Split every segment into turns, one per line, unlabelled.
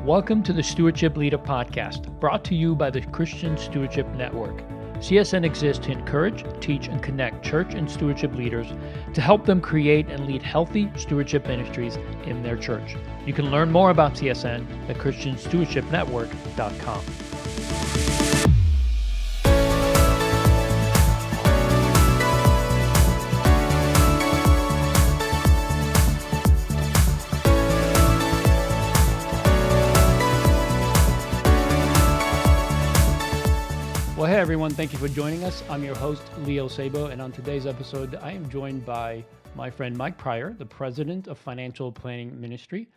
Welcome to the Stewardship Leader podcast, brought to you by the Christian Stewardship Network. CSN exists to encourage, teach, and connect church and stewardship leaders to help them create and lead healthy stewardship ministries in their church. You can learn more about CSN at ChristianStewardshipNetwork.com. Well, hey everyone, thank you for joining us. I'm your host, Leo Sabo, and on today's episode, I am joined by my friend Mike Pryor, the president of Financial Planning Ministry.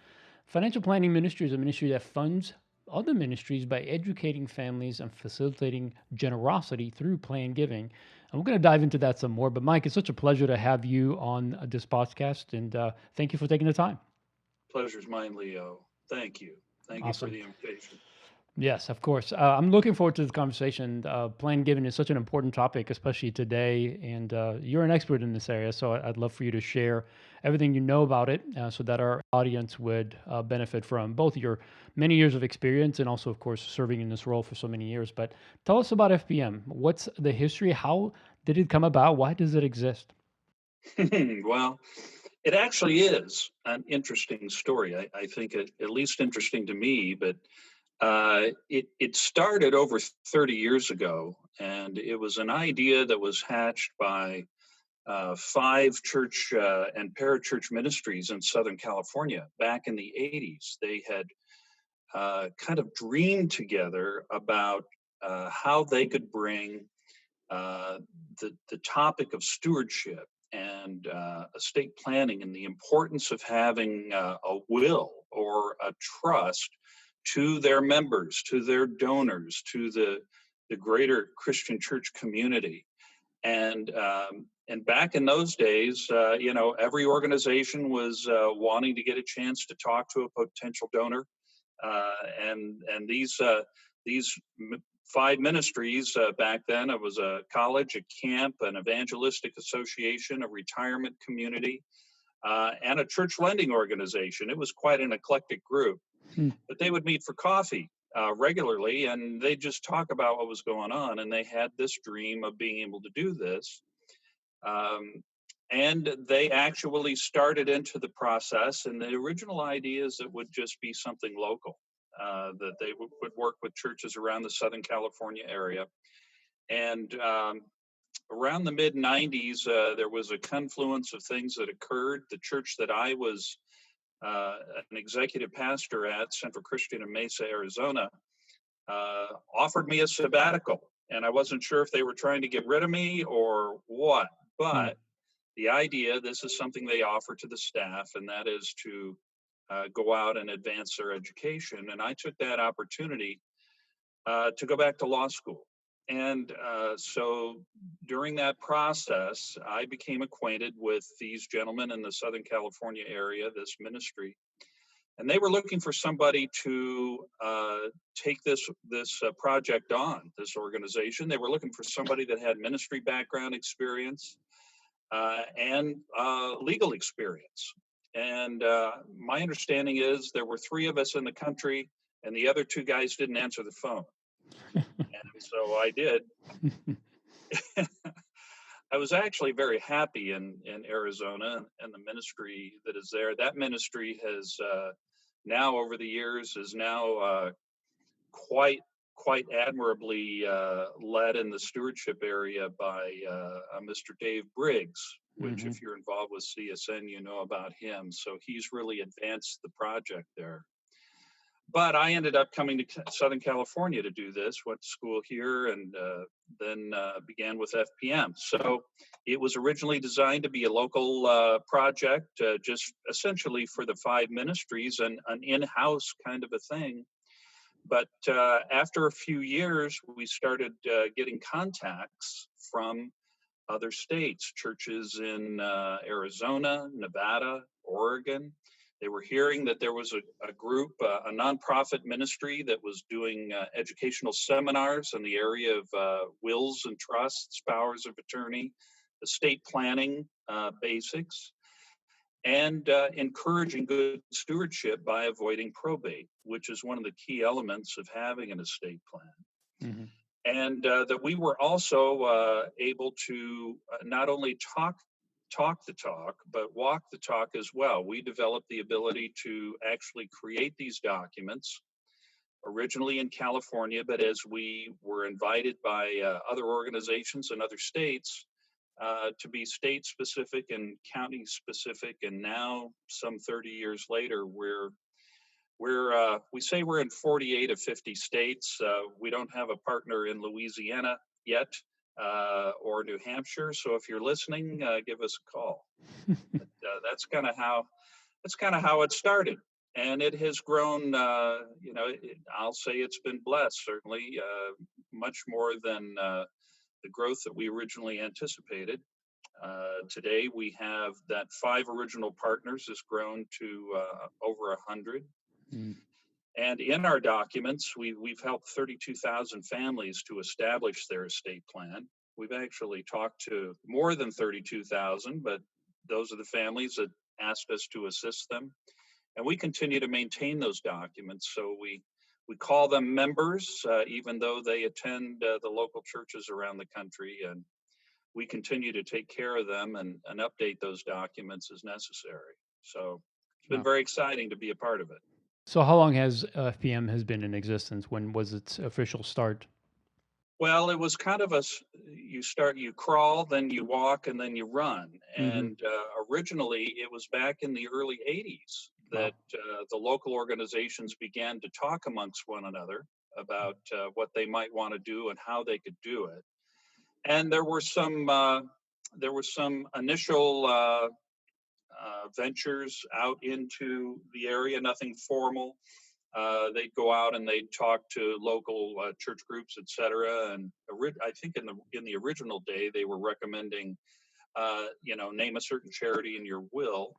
Financial Planning Ministry is a ministry that funds other ministries by educating families and facilitating generosity through planned giving. And we're going to dive into that some more. But Mike, it's such a pleasure to have you on this podcast, and thank you for taking the time.
Pleasure's mine, Leo. Thank you. Thank you for the invitation.
Yes, of course. I'm looking forward to this conversation. Planned giving is such an important topic, especially today, and you're an expert in this area, so I'd love for you to share everything you know about it so that our audience would benefit from both your many years of experience and also, of course, serving in this role for so many years. But tell us about FPM. What's the history? How did it come about? Why does it exist?
Well, it actually is an interesting story. I think at least interesting to me, but it started over 30 years ago, and it was an idea that was hatched by five church and parachurch ministries in Southern California back in the 80s. They had kind of dreamed together about how they could bring the topic of stewardship and estate planning and the importance of having a will or a trust to their members, to their donors, to the greater Christian church community. And back in those days, every organization was wanting to get a chance to talk to a potential donor, and these five ministries back then. It was a college, a camp, an evangelistic association, a retirement community, and a church lending organization. It was quite an eclectic group. But they would meet for coffee regularly, and they'd just talk about what was going on. And they had this dream of being able to do this. And they actually started into the process. And the original idea is it would just be something local, that they would work with churches around the Southern California area. And around the mid 90s, there was a confluence of things that occurred. The church that I was an executive pastor at, Central Christian in Mesa, Arizona, offered me a sabbatical. And I wasn't sure if they were trying to get rid of me or what. But the idea, this is something they offer to the staff, and that is to go out and advance their education. And I took that opportunity to go back to law school. And so during that process, I became acquainted with these gentlemen in the Southern California area, this ministry. And they were looking for somebody to take this project on, this organization. They were looking for somebody that had ministry background experience and legal experience. And my understanding is there were three of us in the country, and the other two guys didn't answer the phone. And so I did. I was actually very happy in Arizona and the ministry that is there. That ministry has now, over the years, is now quite admirably led in the stewardship area by Mr. Dave Briggs, which if you're involved with CSN, you know about him. So he's really advanced the project there. But I ended up coming to Southern California to do this, went to school here, and then began with FPM. So it was originally designed to be a local project, just essentially for the five ministries and an in-house kind of a thing. But after a few years, we started getting contacts from other states, churches in Arizona, Nevada, Oregon. They were hearing that there was a group, a nonprofit ministry that was doing educational seminars in the area of wills and trusts, powers of attorney, estate planning basics. and encouraging good stewardship by avoiding probate, which is one of the key elements of having an estate plan.
Hmm.
And that we were also able to not only talk the talk, but walk the talk as well. We developed the ability to actually create these documents originally in California, but as we were invited by other organizations in other states to be state specific and county specific, and now some 30 years later, we say we're in 48 of 50 states. We don't have a partner in Louisiana yet or New Hampshire. So if you're listening, give us a call. But that's kind of how it started, and it has grown. I'll say it's been blessed, certainly much more than the growth that we originally anticipated. Today, we have that 5 original partners has grown to over 100.
Mm.
And in our documents, we've helped 32,000 families to establish their estate plan. We've actually talked to more than 32,000, but those are the families that asked us to assist them. And we continue to maintain those documents. So we call them members, even though they attend the local churches around the country. And we continue to take care of them and update those documents as necessary. So it's been
Wow.
very exciting to be a part of it.
So how long has FPM has been in existence? When was its official start?
Well, it was kind of you crawl, then you walk, and then you run.
Hmm.
And originally, it was back in the early 80s
Wow.
that the local organizations began to talk amongst one another about what they might want to do and how they could do it. And there were some initial ventures out into the area, nothing formal. They'd go out and they'd talk to local church groups, et cetera. And I think in the original day, they were recommending, name a certain charity in your will.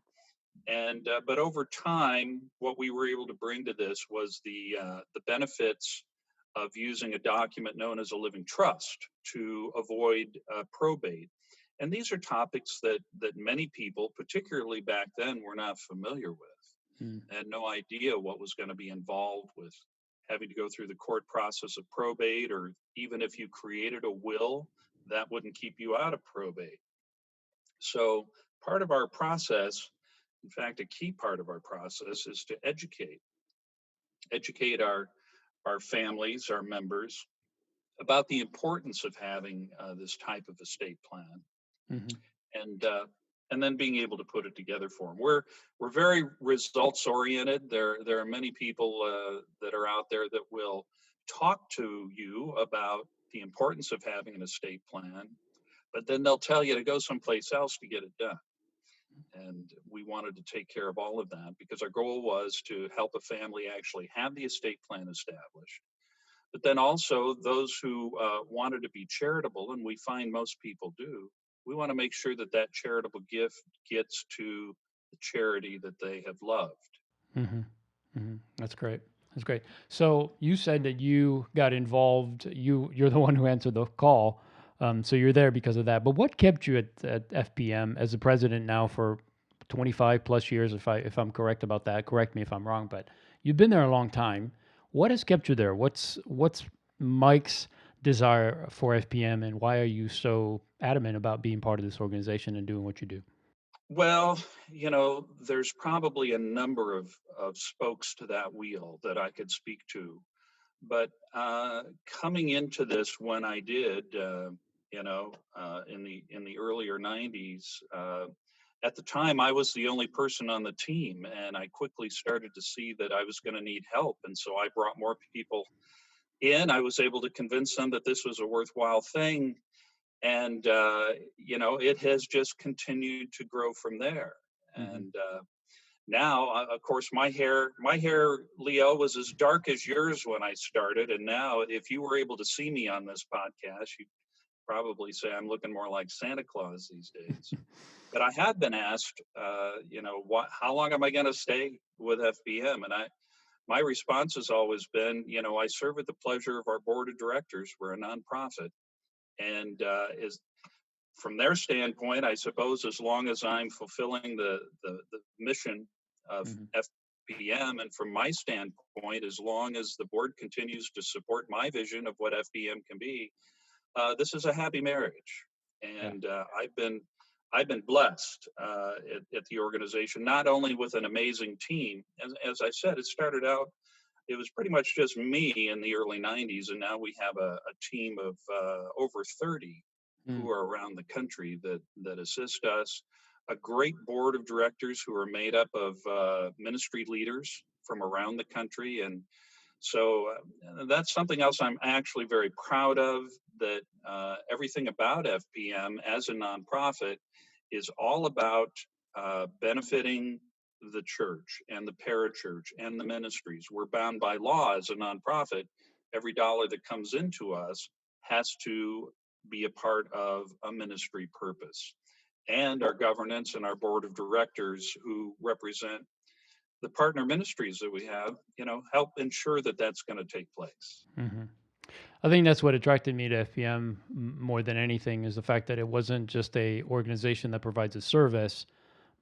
And but over time, what we were able to bring to this was the benefits of using a document known as a living trust to avoid probate. And these are topics that many people, particularly back then, were not familiar with.
Mm.
Had no idea what was going to be involved with having to go through the court process of probate, or even if you created a will, that wouldn't keep you out of probate. So part of our process, in fact, a key part of our process is to educate our families, our members, about the importance of having this type of estate plan,
Hmm.
and uh, and then being able to put it together for them. We're very results oriented. There are many people that are out there that will talk to you about the importance of having an estate plan, but then they'll tell you to go someplace else to get it done. And we wanted to take care of all of that because our goal was to help a family actually have the estate plan established. But then also those who wanted to be charitable, and we find most people do, we want to make sure that that charitable gift gets to the charity that they have loved.
Hmm. Hmm. That's great. That's great. So you said that you got involved. You're the one who answered the call. So you're there because of that. But what kept you at FPM as the president now for 25 plus years? If I'm correct about that, correct me if I'm wrong. But you've been there a long time. What has kept you there? What's Mike's desire for FPM, and why are you so adamant about being part of this organization and doing what you do?
Well, there's probably a number of spokes to that wheel that I could speak to. But coming into this when I did, in the earlier 90s, at the time I was the only person on the team, and I quickly started to see that I was going to need help, and so I brought more people in. I was able to convince them that this was a worthwhile thing, and it has just continued to grow from there.
Hmm.
And now, of course, my hair, Leo, was as dark as yours when I started, and now, if you were able to see me on this podcast, you'd probably say I'm looking more like Santa Claus these days. But I have been asked, how long am I going to stay with FBM? And my response has always been, I serve at the pleasure of our board of directors. We're a nonprofit, and as from their standpoint, I suppose, as long as I'm fulfilling the mission of
Hmm.
FBM, and from my standpoint, as long as the board continues to support my vision of what FBM can be, this is a happy marriage.
Yeah.
And I've been blessed at the organization, not only with an amazing team. As I said, it started out, it was pretty much just me in the early 90s, and now we have a team of over 30
Mm.
who are around the country that assist us. A great board of directors who are made up of ministry leaders from around the country, and so that's something else I'm actually very proud of. That everything about FPM as a nonprofit is all about benefiting the church and the parachurch and the ministries. We're bound by law as a nonprofit. Every dollar that comes into us has to be a part of a ministry purpose. And our governance and our board of directors, who represent the partner ministries that we have, help ensure that that's going to take place.
Hmm. I think that's what attracted me to FPM more than anything is the fact that it wasn't just a organization that provides a service,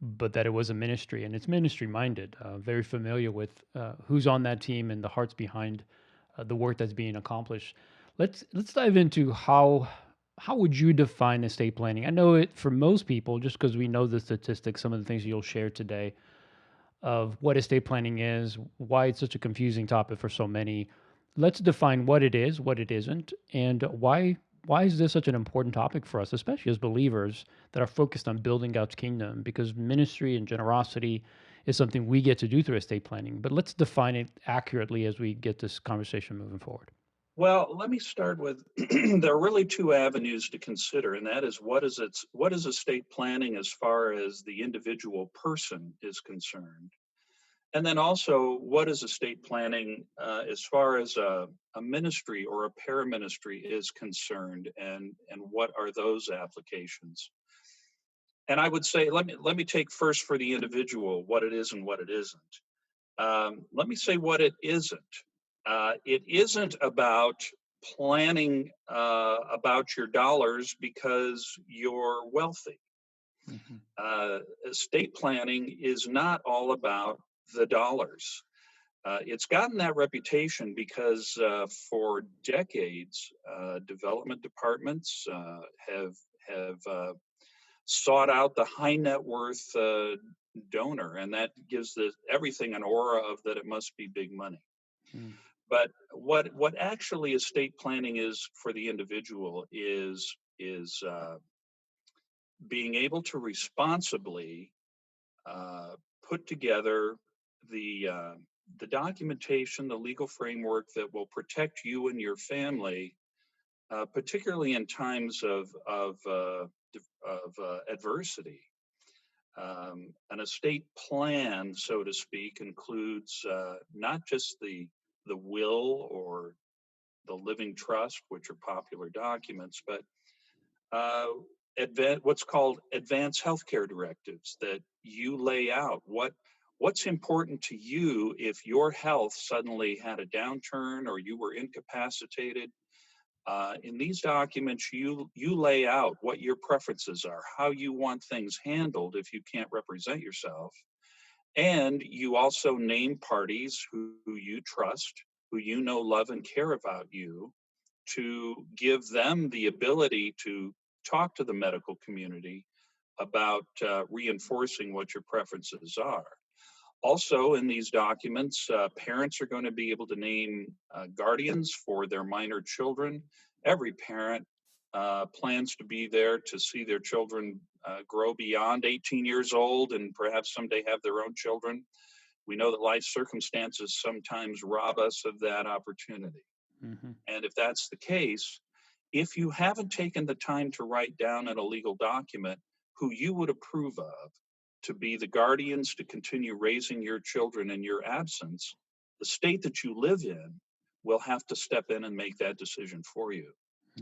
but that it was a ministry and it's ministry minded. Very familiar with who's on that team and the hearts behind the work that's being accomplished. Let's dive into how would you define estate planning? I know it for most people, just because we know the statistics, some of the things you'll share today of what estate planning is, why it's such a confusing topic for so many. Let's define what it is, what it isn't, and why is this such an important topic for us, especially as believers that are focused on building God's kingdom? Because ministry and generosity is something we get to do through estate planning. But let's define it accurately as we get this conversation moving forward.
Well, let me start with there are really two avenues to consider, and that is what is estate planning as far as the individual person is concerned, and then also what is estate planning as far as a ministry or a paraministry is concerned, and what are those applications. And I would say, let me take first for the individual what it is and what it isn't. Let me say what it isn't. It isn't about planning about your dollars because you're wealthy.
Hmm.
Estate planning is not all about the dollars. It's gotten that reputation because for decades, development departments have sought out the high net worth donor, and that gives everything an aura of that it must be big money.
Mm.
But what actually estate planning is for the individual is being able to responsibly put together the uh, the documentation, the legal framework that will protect you and your family, particularly in times of adversity. An estate plan, so to speak, includes not just the will or the living trust, which are popular documents, but uh, what's called advanced healthcare directives that you lay out what's important to you if your health suddenly had a downturn or you were incapacitated. In these documents, you lay out what your preferences are, how you want things handled if you can't represent yourself, and you also name parties who you trust, who you know love and care about you, to give them the ability to talk to the medical community about reinforcing what your preferences are. Also, in these documents, parents are going to be able to name guardians for their minor children. Every parent plans to be there to see their children grow beyond 18 years old and perhaps someday have their own children. We know that life circumstances sometimes rob us of that opportunity.
Hmm.
And if that's the case, if you haven't taken the time to write down in a legal document who you would approve of to be the guardians to continue raising your children in your absence, the state that you live in will have to step in and make that decision for you.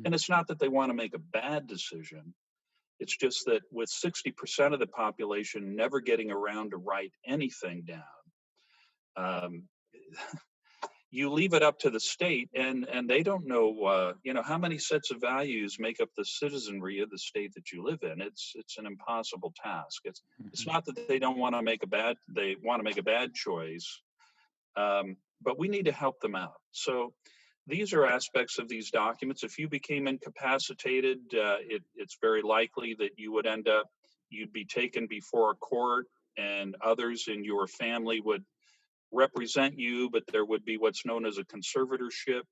And it's not that they want to make a bad decision. It's just that with 60% of the population never getting around to write anything down, um, you leave it up to the state, and they don't know, how many sets of values make up the citizenry of the state that you live in. It's an impossible task. It's
Mhm.
not that they don't want to make a bad they want to make a bad choice, but we need to help them out. So these are aspects of these documents. If you became incapacitated, it's very likely that you'd be taken before a court, and others in your family would represent you, but there would be what's known as a conservatorship.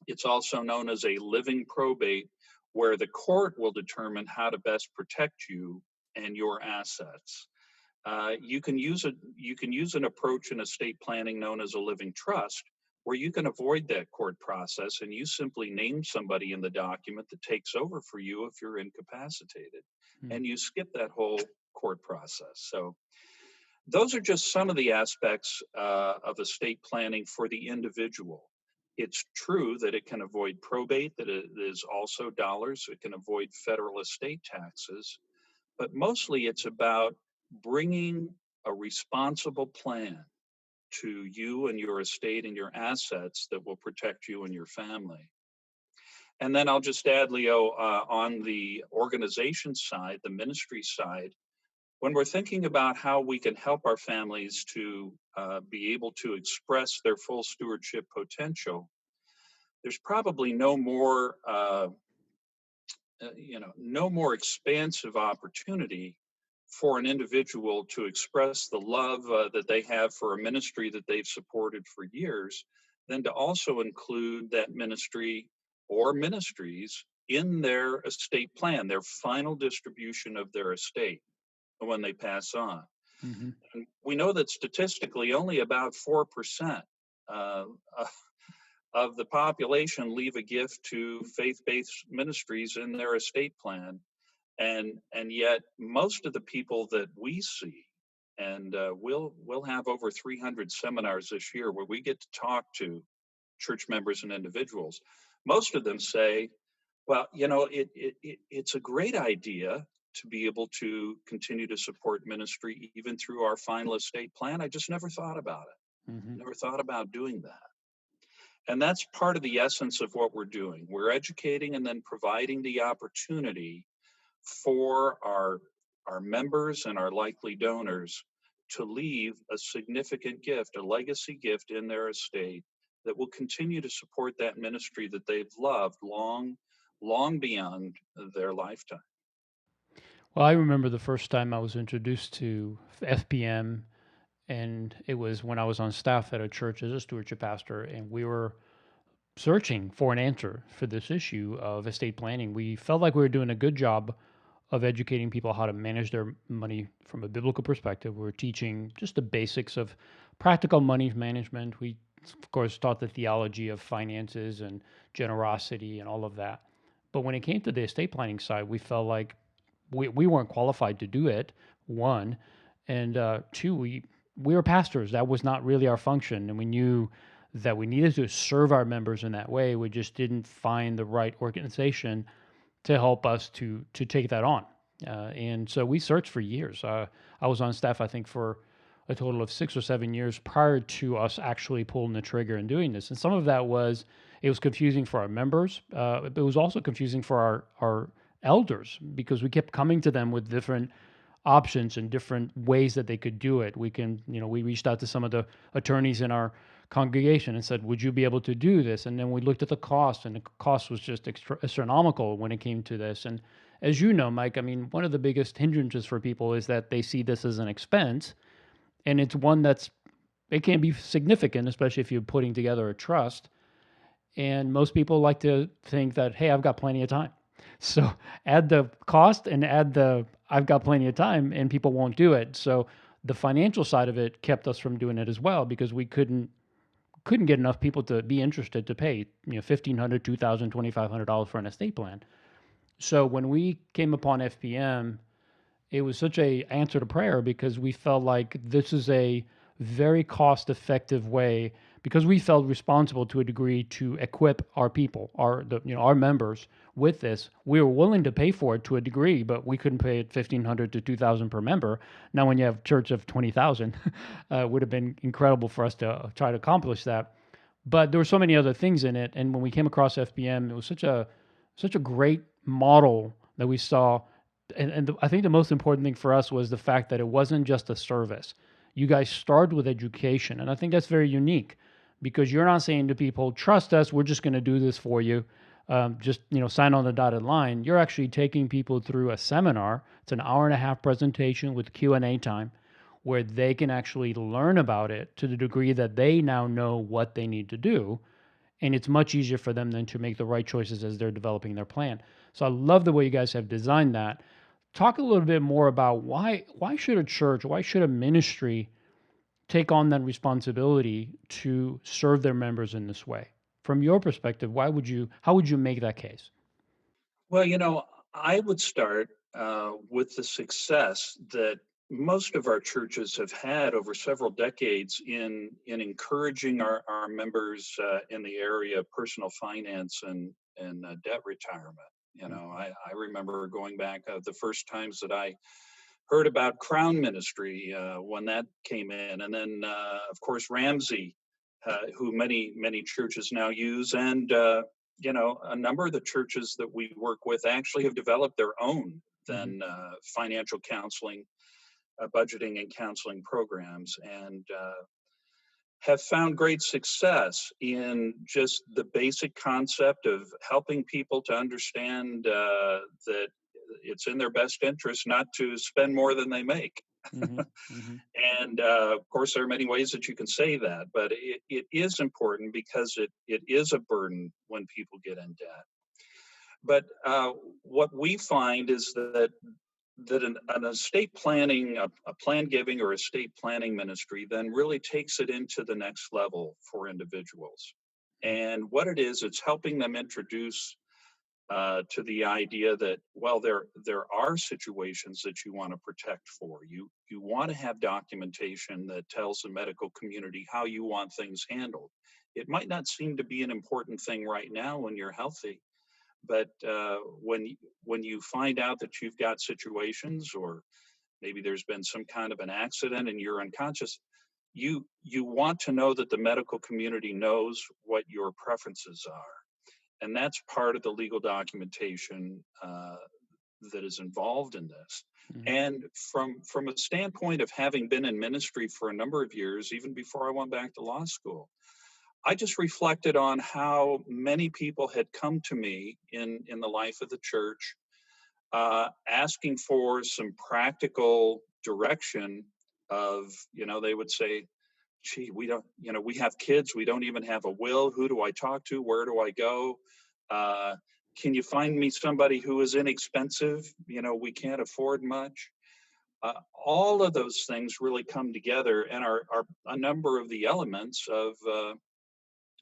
It's also known as a living probate, where the court will determine how to best protect you and your assets. You can use an approach in estate planning known as a living trust, where you can avoid that court process and you simply name somebody in the document that takes over for you if you're incapacitated,
Mm.
and you skip that whole court process. So those are just some of the aspects of estate planning for the individual. It's true that it can avoid probate, that it is also dollars, it can avoid federal estate taxes, but mostly it's about bringing a responsible plan to you and your estate and your assets that will protect you and your family. And then I'll just add, Leo, on the organization side, the ministry side, when we're thinking about how we can help our families to be able to express their full stewardship potential, there's probably no more expansive opportunity for an individual to express the love that they have for a ministry that they've supported for years than to also include that ministry or ministries in their estate plan, their final distribution of their estate when they pass on.
Mhm.
And we know that statistically, only about 4% uh, of the population leave a gift to faith-based ministries in their estate plan, and yet most of the people that we see, and we'll have over 300 seminars this year where we get to talk to church members and individuals. Most of them say, well, it's a great idea to be able to continue to support ministry even through our final estate plan. I just never thought about it.
Mhm.
Never thought about doing that. And that's part of the essence of what we're doing. We're educating and then providing the opportunity for our members and our likely donors to leave a significant gift, a legacy gift in their estate that will continue to support that ministry that they've loved long beyond their lifetime.
Well, I remember the first time I was introduced to FPM, and it was when I was on staff at a church as a stewardship pastor, and we were searching for an answer for this issue of estate planning. We felt like we were doing a good job of educating people how to manage their money from a biblical perspective. We're teaching just the basics of practical money management. We, of course, taught the theology of finances and generosity and all of that. But when it came to the estate planning side, we felt like we weren't qualified to do it, one. And two, we were pastors. That was not really our function. And we knew that we needed to serve our members in that way. We just didn't find the right organization to help us to take that on. And so we searched for years. I was on staff, I think, for a total of 6 or 7 years prior to us actually pulling the trigger and doing this. And some of that was it was confusing for our members. It was also confusing for our elders because we kept coming to them with different options and different ways that they could do it. We reached out to some of the attorneys in our congregation and said, would you be able to do this? And then we looked at the cost, and the cost was just astronomical when it came to this. And as you know, Mike, I mean, one of the biggest hindrances for people is that they see this as an expense, and it's one it can be significant, especially if you're putting together a trust. And most people like to think that, hey, I've got plenty of time. So add the cost and add the I've got plenty of time, and people won't do it. So the financial side of it kept us from doing it as well because we couldn't get enough people to be interested to pay $1,500, $2,000, $2,500 for an estate plan. So when we came upon FPM, it was such a answer to prayer because we felt like this is a very cost effective way because we felt responsible to a degree to equip our people, our members with this. We were willing to pay for it to a degree, but we couldn't pay it 1,500 to 2,000 per member. Now, when you have a church of 20,000, it would have been incredible for us to try to accomplish that. But there were so many other things in it. And when we came across FBM, it was such a great model that we saw. And I think the most important thing for us was the fact that it wasn't just a service. You guys started with education, and I think that's very unique because you're not saying to people, "Trust us, we're just going to do this for you." Just sign on the dotted line. You're actually taking people through a seminar. It's an hour and a half presentation with Q&A time where they can actually learn about it to the degree that they now know what they need to do. And it's much easier for them then to make the right choices as they're developing their plan. So I love the way you guys have designed that. Talk a little bit more about why should a church, why should a ministry take on that responsibility to serve their members in this way? From your perspective, how would you make that case?
Well, I would start with the success that most of our churches have had over several decades in encouraging our members in the area of personal finance and debt retirement. I remember going back the first times that I heard about Crown Ministry when that came in, and then of course Ramsey, who many churches now use, and a number of the churches that we work with actually have developed their own
Mm-hmm.
then financial counseling, budgeting and counseling programs, and have found great success in just the basic concept of helping people to understand that it's in their best interest not to spend more than they make.
Mm-hmm. Mm-hmm.
And of course, there are many ways that you can say that, but it is important because it is a burden when people get in debt. But what we find is that an estate planning, a plan giving or estate planning ministry then really takes it into the next level for individuals. And what it is, it's helping them introduce to the idea that, well, there are situations that you want to protect for. You want to have documentation that tells the medical community how you want things handled. It might not seem to be an important thing right now when you're healthy, but when you find out that you've got situations, or maybe there's been some kind of an accident and you're unconscious, you want to know that the medical community knows what your preferences are, and that's part of the legal documentation that is involved in this.
Mm-hmm.
And from a standpoint of having been in ministry for a number of years, even before I went back to law school, I just reflected on how many people had come to me in the life of the church, asking for some practical direction. Of they would say, "Gee, we don't, we have kids, we don't even have a will. Who do I talk to? Where do I go? Uh, can you find me somebody who is inexpensive? We can't afford much." All of those things really come together and are a number of the elements of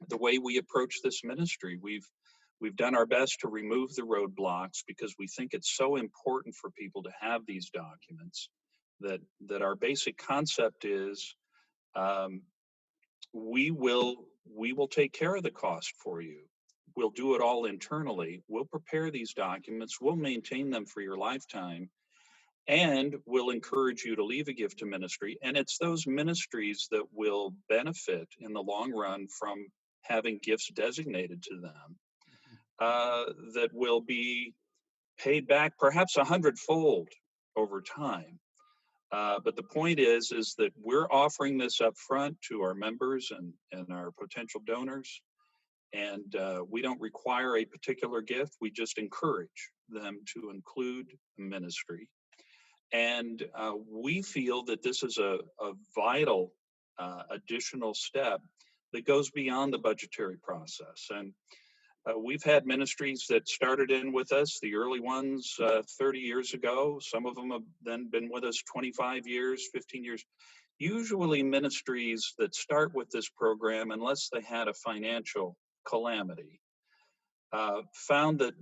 the way we approach this ministry. We've done our best to remove the roadblocks because we think it's so important for people to have these documents. That our basic concept is, um, we will take care of the cost for you. We'll do it all internally. We'll prepare these documents. We'll maintain them for your lifetime, and we'll encourage you to leave a gift to ministry. And it's those ministries that will benefit in the long run from having gifts designated to them, that will be paid back perhaps a hundredfold over time. But the point is that we're offering this up front to our members and our potential donors. And we don't require a particular gift. We just encourage them to include ministry. And we feel that this is a vital additional step that goes beyond the budgetary process. And we've had ministries that started in with us, the early ones 30 years ago. Some of them have then been with us 25 years, 15 years. Usually, ministries that start with this program, unless they had a financial calamity, found that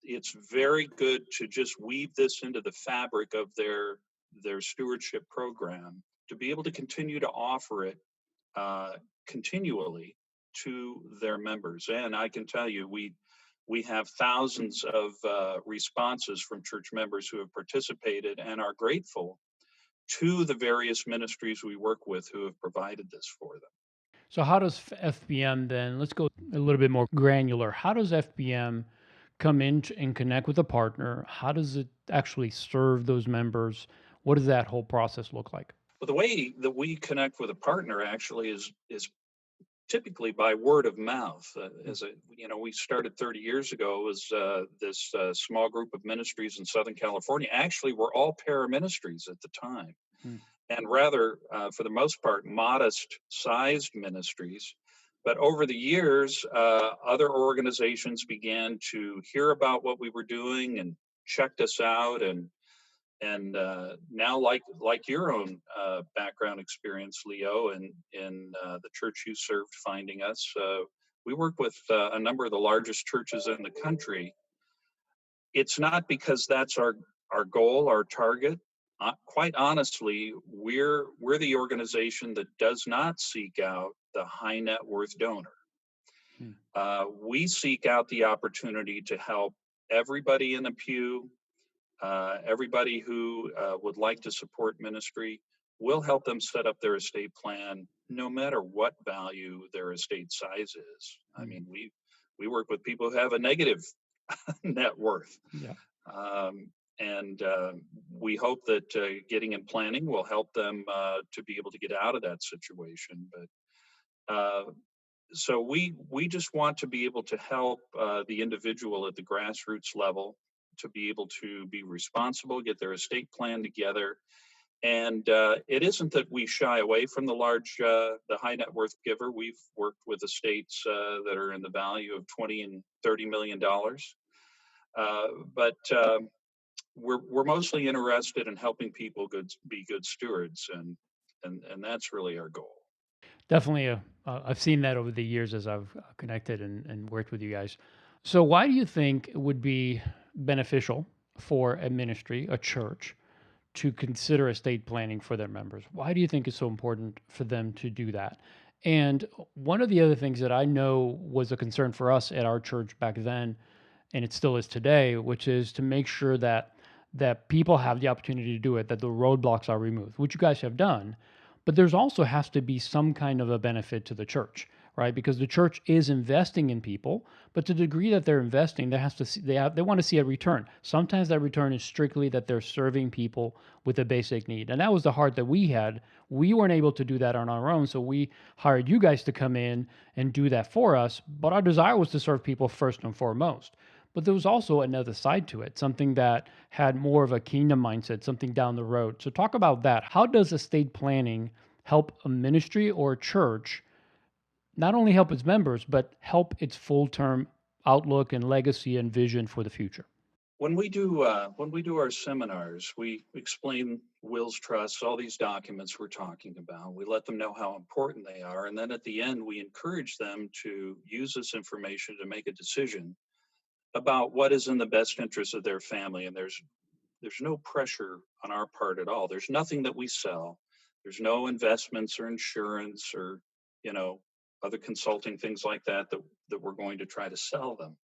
it's very good to just weave this into the fabric of their stewardship program to be able to continue to offer it uh, continually to their members. And I can tell you, we have thousands of responses from church members who have participated and are grateful to the various ministries we work with who have provided this for them.
So how does FBM then, let's go a little bit more granular. How does FBM come in and connect with a partner? How does it actually serve those members? What does that whole process look like?
Well, the way that we connect with a partner actually is typically by word of mouth.
Mm,
We started 30 years ago as this small group of ministries in Southern California. Actually, we're all para-ministries at the time,
mm,
and rather, for the most part, modest-sized ministries. But over the years, other organizations began to hear about what we were doing and checked us out, and now, like your own background experience, Leo, and in the church you served, finding us, we work with a number of the largest churches in the country. It's not because that's our goal, our target. Quite honestly, we're the organization that does not seek out the high net worth donor.
mm,
We seek out the opportunity to help everybody in the pew, everybody who would like to support ministry. Will help them set up their estate plan, no matter what value their estate size is. I
mm.
mean, we work with people who have a negative net worth,
Yeah,
um, and we hope that getting in planning will help them to be able to get out of that situation. But so we just want to be able to help the individual at the grassroots level to be able to be responsible, get their estate plan together. And it isn't that we shy away from the high net worth giver. We've worked with estates that are in the value of 20 and $30 million, but we're mostly interested in helping people be good stewards, and that's really our goal.
definitely. I've seen that over the years as I've connected and worked with you guys. So why do you think it would be beneficial for a ministry, a church, to consider estate planning for their members? Why do you think it's so important for them to do that? And one of the other things that I know was a concern for us at our church back then, and it still is today, which is to make sure that people have the opportunity to do it, that the roadblocks are removed, which you guys have done. But there's also has to be some kind of a benefit to the church, right? Because the church is investing in people, but to the degree that they're investing, they want to see a return. Sometimes that return is strictly that they're serving people with a basic need, and that was the heart that we had. We weren't able to do that on our own, so we hired you guys to come in and do that for us. But our desire was to serve people first and foremost. But there was also another side to it, something that had more of a kingdom mindset, something down the road. So, talk about that. How does estate planning help a ministry or a church not only help its members, but help its full term outlook and legacy and vision for the future?
When we do our seminars, we explain wills, trusts, all these documents we're talking about. We let them know how important they are, and then at the end, we encourage them to use this information to make a decision about what is in the best interest of their family. And there's no pressure on our part at all. There's nothing that we sell. There's no investments or insurance or you know other consulting things like that we're going to try to sell them.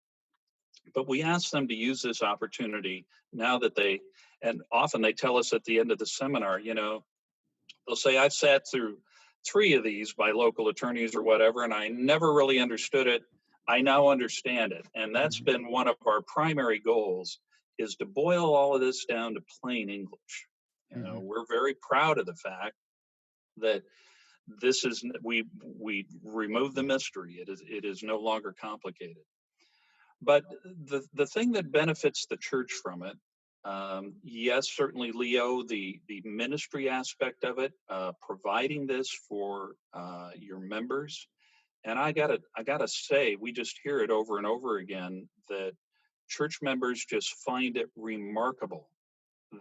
But we ask them to use this opportunity now that and often they tell us at the end of the seminar, they'll say, I've sat through three of these by local attorneys or whatever, and I never really understood it. I now understand it. And that's
Mhm,
been one of our primary goals, is to boil all of this down to plain English.
mhm.
We're very proud of the fact that we remove the mystery. It is no longer complicated. But the thing that benefits the church from it, yes, certainly, Leo, the ministry aspect of it, providing this for your members. And I gotta say, we just hear it over and over again that church members just find it remarkable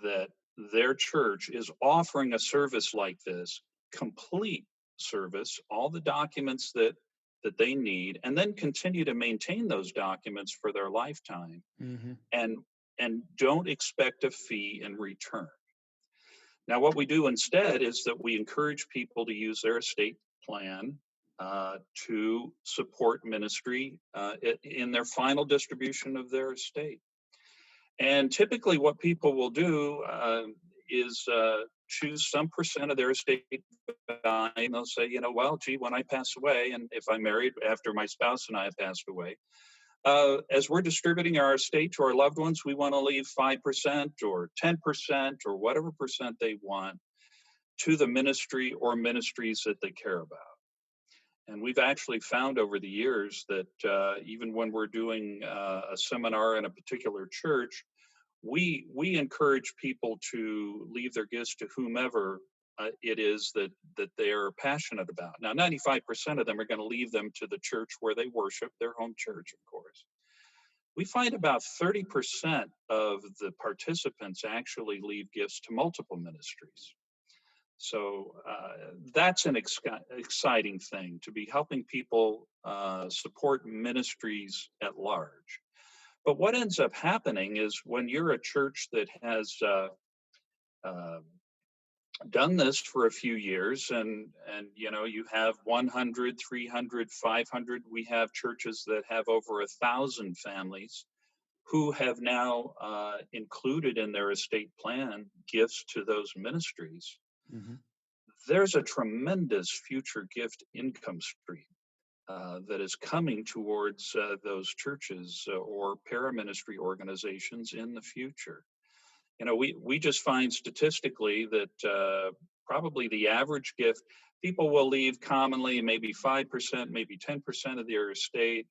that their church is offering a service like this, complete service, all the documents that they need, and then continue to maintain those documents for their lifetime,
Mhm.
and don't expect a fee in return. Now, what we do instead is that we encourage people to use their estate plan to support ministry in their final distribution of their estate. And typically, what people will do is choose some percent of their estate by, and they'll say, well, gee, when I pass away, and if I'm married after my spouse and I have passed away, as we're distributing our estate to our loved ones, we want to leave 5% or 10% or whatever percent they want to the ministry or ministries that they care about. And we've actually found over the years that even when we're doing a seminar in a particular church, we encourage people to leave their gifts to whomever it is that they're passionate about. Now, 95% of them are going to leave them to the church where they worship, their home church, of course. We find about 30% of the participants actually leave gifts to multiple ministries. So that's an exciting thing, to be helping people support ministries at large. But what ends up happening is when you're a church that has uh, done this for a few years, and you have 100, 300, 500. We have churches that have over 1,000 families who have now included in their estate plan gifts to those ministries.
Mm-hmm.
There's a tremendous future gift income stream that is coming towards those churches or paraministry organizations in the future. We just find statistically that probably the average gift, people will leave commonly maybe 5%, maybe 10% of their estate,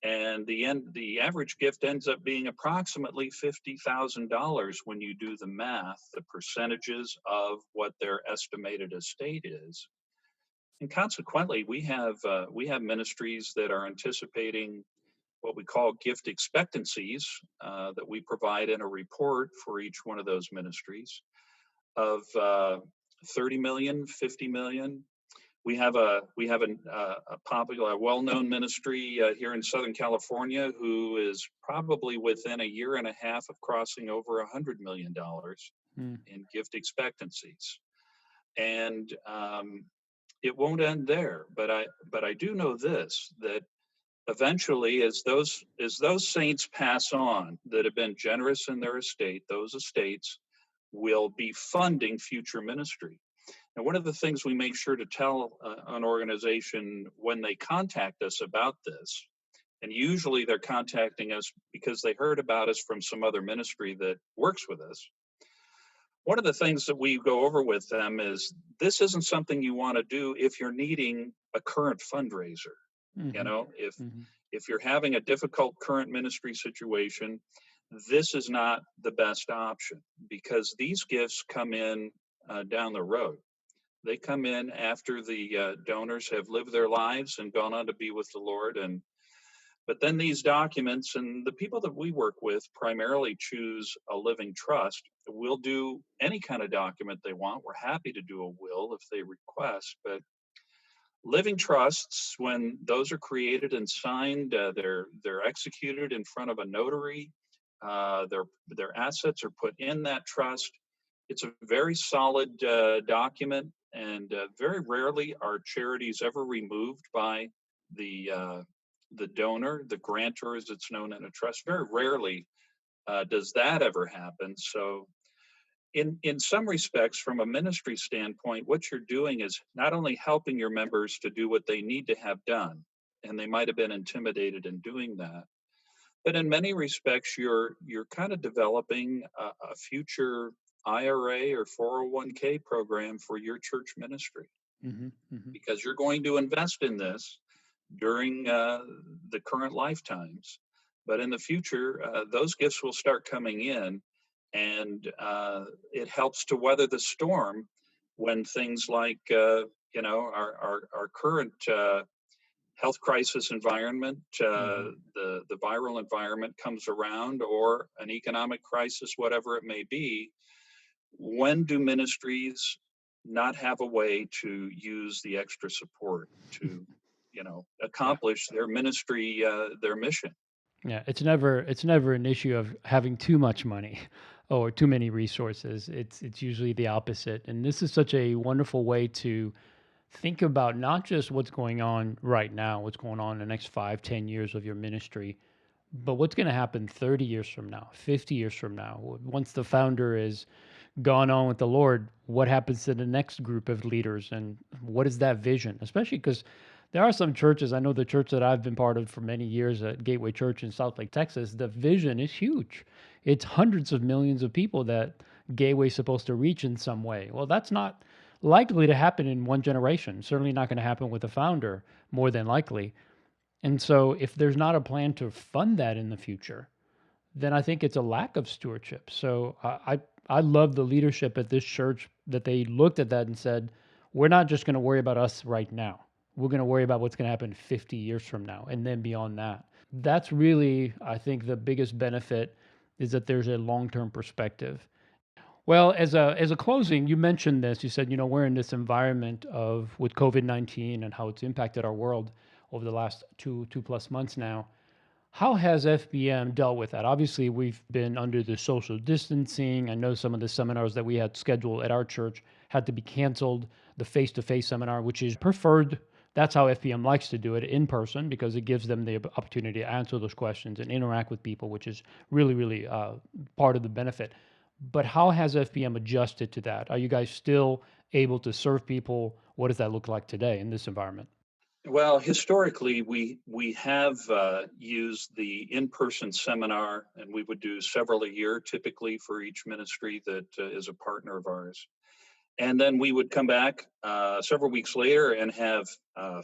and the average gift ends up being approximately $50,000 when you do the math, the percentages of what their estimated estate is. And consequently, we have ministries that are anticipating what we call gift expectancies that we provide in a report for each one of those ministries of 30 million, 50 million. We have a popular, well-known ministry here in Southern California who is probably within a year and a half of crossing over $100 million in gift expectancies. And it won't end there, but I do know this, that eventually, as those saints pass on that have been generous in their estate, those estates will be funding future ministry. And one of the things we make sure to tell an organization when they contact us about this, and usually they're contacting us because they heard about us from some other ministry that works with us. One of the things that we go over with them is this isn't something you want to do if you're needing a current fundraiser.
Mm-hmm.
If you're having a difficult current ministry situation, this is not the best option, because these gifts come in down the road. They come in after the donors have lived their lives and gone on to be with the Lord. But then these documents, and the people that we work with primarily choose a living trust. We'll do any kind of document they want. We're happy to do a will if they request, but living trusts, when those are created and signed, they're executed in front of a notary. Their assets are put in that trust. It's a very solid document, and very rarely are charities ever removed by the donor, the grantor, as it's known in a trust. Very rarely does that ever happen. So in some respects, from a ministry standpoint, what you're doing is not only helping your members to do what they need to have done, and they might have been intimidated in doing that, but in many respects, you're kind of developing a future IRA or 401k program for your church ministry,
Mm-hmm. Mm-hmm.
because you're going to invest in this during the current lifetimes. But in the future, those gifts will start coming in, and it helps to weather the storm when things like our current health crisis environment,
Mm-hmm.
the viral environment comes around, or an economic crisis, whatever it may be. When do ministries not have a way to use the extra support to,
Yeah.
accomplish their ministry, their mission?
Yeah, it's never an issue of having too much money or too many resources. It's usually the opposite. And this is such a wonderful way to think about not just what's going on right now, what's going on in the next 5, 10 years of your ministry, but what's going to happen 30 years from now, 50 years from now, once the founder is gone on with the Lord, what happens to the next group of leaders and what is that vision? Especially because there are some churches, I know the church that I've been part of for many years at Gateway Church in Southlake, Texas, the vision is huge. It's hundreds of millions of people that Gateway's supposed to reach in some way. Well, that's not likely to happen in one generation. Certainly not going to happen with the founder, more than likely. And so if there's not a plan to fund that in the future, then I think it's a lack of stewardship. So I love the leadership at this church that they looked at that and said, we're not just going to worry about us right now. We're going to worry about what's going to happen 50 years from now and then beyond that. That's really, I think, the biggest benefit is that there's a long-term perspective. Well, as a closing, you mentioned this. You said, we're in this environment of with COVID-19 and how it's impacted our world over the last two plus months now. How has FBM dealt with that? Obviously, we've been under the social distancing. I know some of the seminars that we had scheduled at our church had to be canceled. The face-to-face seminar, which is preferred, that's how FBM likes to do it in person because it gives them the opportunity to answer those questions and interact with people, which is really, really part of the benefit. But how has FBM adjusted to that? Are you guys still able to serve people? What does that look like today in this environment?
Well, historically, we have used the in-person seminar, and we would do several a year, typically for each ministry that is a partner of ours. And then we would come back several weeks later and have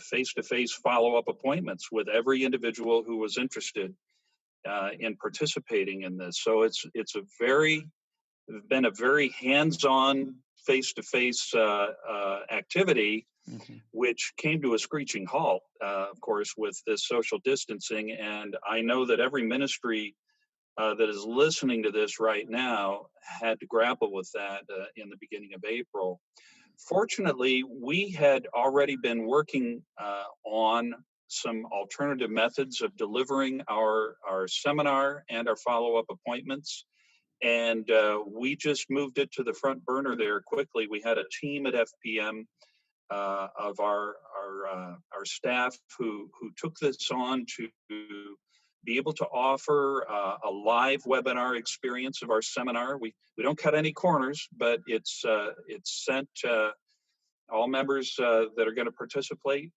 face-to-face follow-up appointments with every individual who was interested in participating in this. So it's been a very hands-on, face-to-face activity,
Hmm.
which came to a screeching halt, of course, with this social distancing. And I know that every ministry that is listening to this right now had to grapple with that in the beginning of April. Fortunately, we had already been working on some alternative methods of delivering our seminar and our follow-up appointments. And we just moved it to the front burner there quickly. We had a team at FPM of our staff who took this on to be able to offer a live webinar experience of our seminar. We don't cut any corners, but it's sent all members that are going to participate.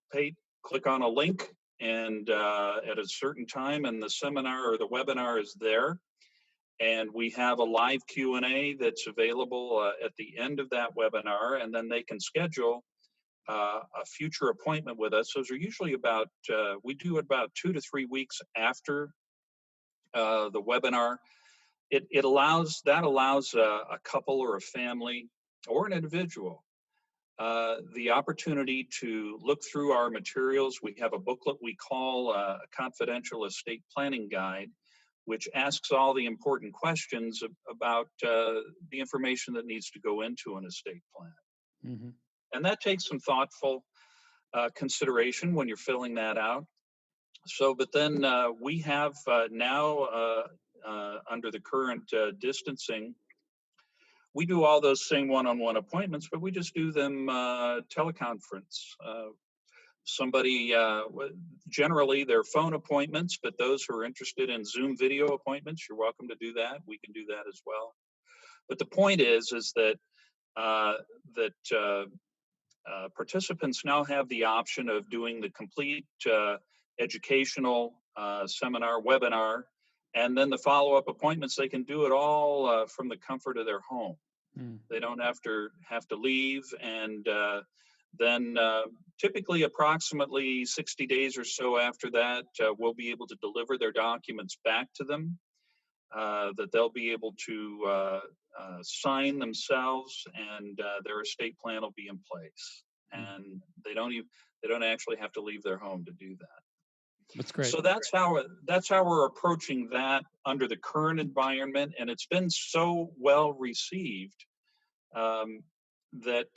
Click on a link, and at a certain time, and the seminar or the webinar is there. And we have a live Q&A that's available at the end of that webinar, and then they can schedule a future appointment with us. Those are usually we do it about 2 to 3 weeks after the webinar. It allows a couple or a family or an individual the opportunity to look through our materials. We have a booklet we call a confidential estate planning guide, which asks all the important questions about the information that needs to go into an estate plan.
Hmm.
And that takes some thoughtful consideration when you're filling that out. So, but then we have now, under the current distancing, we do all those same one-on-one appointments, but we just do them teleconference. Somebody, generally they're phone appointments, but those who are interested in Zoom video appointments, you're welcome to do that. We can do that as well. But the point is that uh, that participants now have the option of doing the complete educational seminar, webinar, and then the follow-up appointments. They can do it all from the comfort of their home.
Mm.
They don't have to leave, and then typically approximately 60 days or so after that, we'll be able to deliver their documents back to them, that they'll be able to sign themselves, and their estate plan will be in place.
Mm.
And they don't actually have to leave their home to do that.
That's great.
So that's how we're approaching that under the current environment, and it's been so well received um, that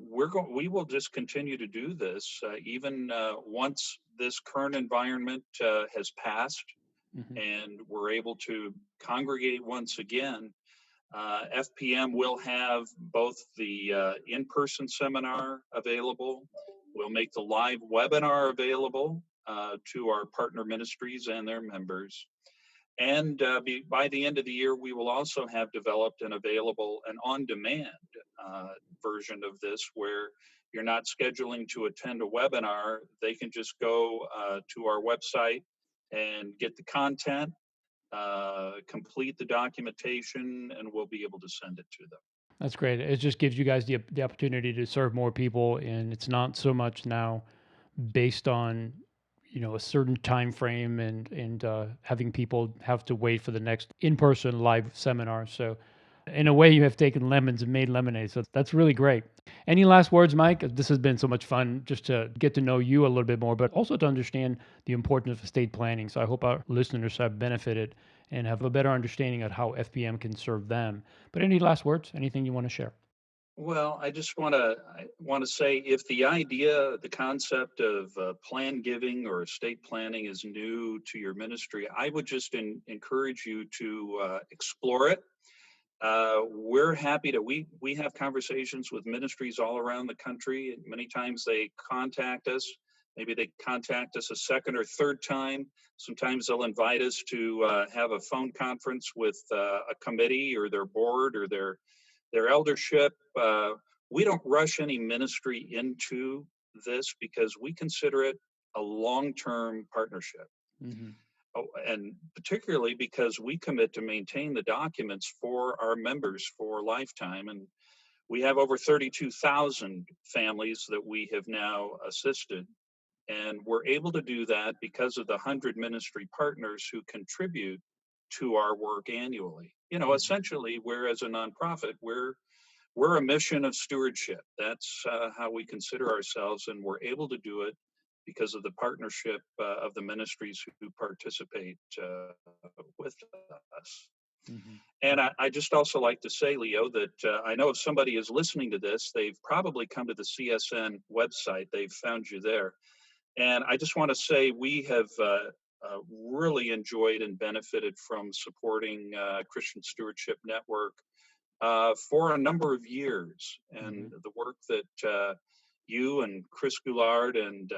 we will just continue to do this even once this current environment has passed
Hmm.
and we're able to congregate once again. FPM will have both the in-person seminar available. We'll make the live webinar available to our partner ministries and their members. And by the end of the year, we will also have developed and available an on-demand uh, version of this where you're not scheduling to attend a webinar. They can just go to our website and get the content, complete the documentation, and we'll be able to send it to them.
That's great. It just gives you guys the opportunity to serve more people, and it's not so much now based on a certain time frame and having people have to wait for the next in-person live seminar. So in a way, you have taken lemons and made lemonade. So that's really great. Any last words, Mike? This has been so much fun just to get to know you a little bit more, but also to understand the importance of estate planning. So I hope our listeners have benefited and have a better understanding of how FPM can serve them. But any last words? Anything you want to share?
Well, I want to say if the idea, the concept of plan giving or estate planning is new to your ministry, I would just encourage you to explore it. We're happy to we have conversations with ministries all around the country. Many times they contact us. Maybe they contact us a second or third time. Sometimes they'll invite us to have a phone conference with a committee or their board or their eldership. We don't rush any ministry into this because we consider it a long-term partnership.
Hmm.
Oh, and particularly because we commit to maintain the documents for our members for a lifetime. And we have over 32,000 families that we have now assisted. And we're able to do that because of the 100 ministry partners who contribute to our work annually.
Hmm.
Essentially, we're as a nonprofit, we're a mission of stewardship. That's how we consider ourselves, and we're able to do it because of the partnership of the ministries who participate with us.
Hmm.
And I just also like to say, Leo, that I know if somebody is listening to this, they've probably come to the CSN website. They've found you there. And I just want to say we have really enjoyed and benefited from supporting Christian Stewardship Network for a number of years.
Hmm.
And the work that you and Chris Goulard and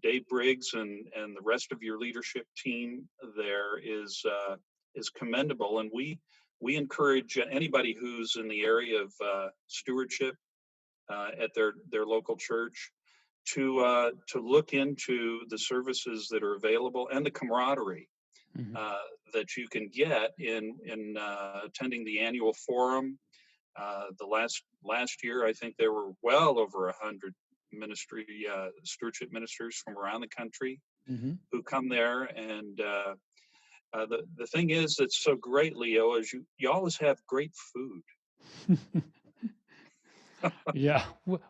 Dave Briggs and the rest of your leadership team there is commendable. And we encourage anybody who's in the area of stewardship at their local church to look into the services that are available and the camaraderie
Hmm.
uh, that you can get in attending the annual forum. The last year, I think there were well over 100 ministry stewardship ministers from around the country
Hmm.
who come there. And the thing is that's so great, Leo, is you always have great food.
Yeah,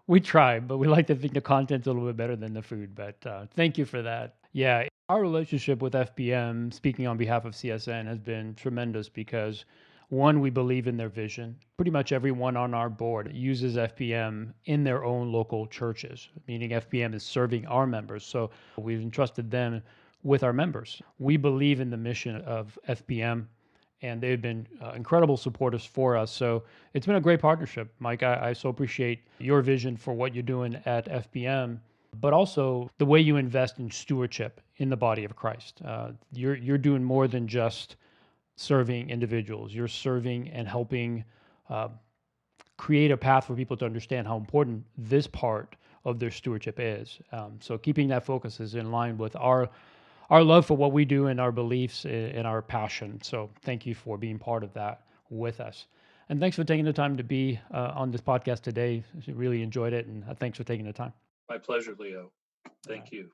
we try, but we like to think the content's a little bit better than the food. But thank you for that. Yeah, our relationship with FBM, speaking on behalf of CSN, has been tremendous because one, we believe in their vision. Pretty much everyone on our board uses FBM in their own local churches, meaning FBM is serving our members. So we've entrusted them with our members. We believe in the mission of FBM and they've been incredible supporters for us. So it's been a great partnership, Mike. I so appreciate your vision for what you're doing at FBM, but also the way you invest in stewardship in the body of Christ. You're doing more than just serving individuals. You're serving and helping uh, create a path for people to understand how important this part of their stewardship is. So keeping that focus is in line with our love for what we do and our beliefs and our passion. So thank you for being part of that with us. And thanks for taking the time to be on this podcast today. I really enjoyed it. And thanks for taking the time.
My pleasure, Leo.
All right.
Thank you.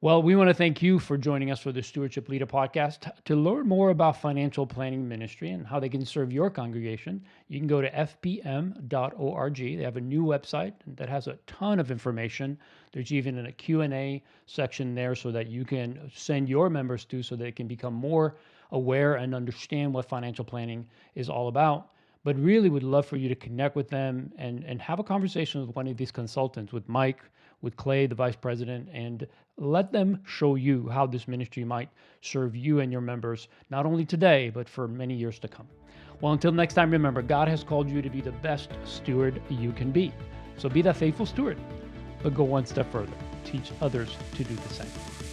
Well, we want to thank you for joining us for the Stewardship Leader podcast. To learn more about financial planning ministry and how they can serve your congregation, you can go to fpm.org. They have a new website that has a ton of information. There's even a Q&A section there so that you can send your members to so they can become more aware and understand what financial planning is all about. But really would love for you to connect with them and have a conversation with one of these consultants, with Mike, with Clay, the vice president, and let them show you how this ministry might serve you and your members, not only today, but for many years to come. Well, until next time, remember, God has called you to be the best steward you can be. So be that faithful steward, but go one step further. Teach others to do the same.